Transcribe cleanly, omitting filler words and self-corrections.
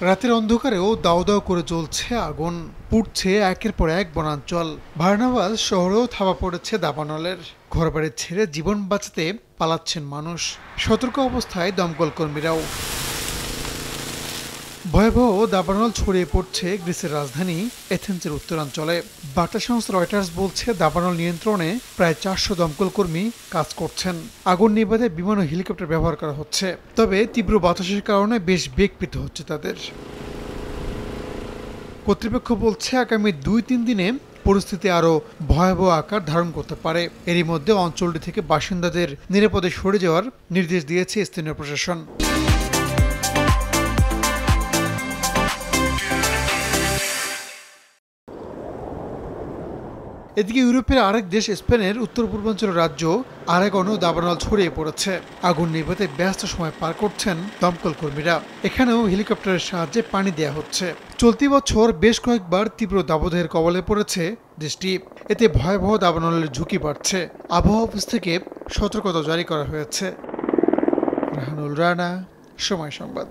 রাতের অন্ধকারেও দাউ দাউ করে জ্বলছে আগুন, পুড়ছে একের পর এক বনাঞ্চল। বার্নাবাস শহরেও থাবা পড়েছে দাবানলের। ঘরবাড়ি ছেড়ে জীবন বাঁচাতে পালাচ্ছেন মানুষ। সতর্ক অবস্থায় দমকল কর্মীরাও। ভয়াবহ দাবানল ছড়িয়ে পড়ছে গ্রিসের রাজধানী এথেন্সের উত্তরাঞ্চলে। বার্তা সংস্থা রয়টার্স বলছে, দাবানল নিয়ন্ত্রণে প্রায় 400 দমকল কর্মী কাজ করছেন। আগুন নেভাতে বিমান ও হেলিকপ্টার ব্যবহার করা হচ্ছে, তবে তীব্র বাতাসের কারণে বেশ বেগ পেতে হচ্ছে তাদের। কর্তৃপক্ষ বলছে, আগামী 2-3 দিনে পরিস্থিতি আরও ভয়াবহ আকার ধারণ করতে পারে। এরই মধ্যে অঞ্চলটি থেকে বাসিন্দাদের নিরাপদে সরে যাওয়ার নির্দেশ দিয়েছে স্থানীয় প্রশাসন। এদিকে ইউরোপের আরেক দেশ স্পেনের উত্তর পূর্বাঞ্চলের রাজ্য আরাগনেও দাবানল ছড়িয়ে পড়েছে। আগুন নেভাতে ব্যস্ত সময় পার করছেন দমকল কর্মীরা। এখানেও হেলিকপ্টারের সাহায্যে পানি দেয়া হচ্ছে। চলতি বছর বেশ কয়েকবার তীব্র দাবদাহের কবলে পড়েছে দেশটি। এতে ভয়াবহ দাবানলের ঝুঁকি বাড়ছে। আবহাওয়া অফিস থেকে সতর্কতা জারি করা হয়েছে। রাহানুল রানা, সময় সংবাদ।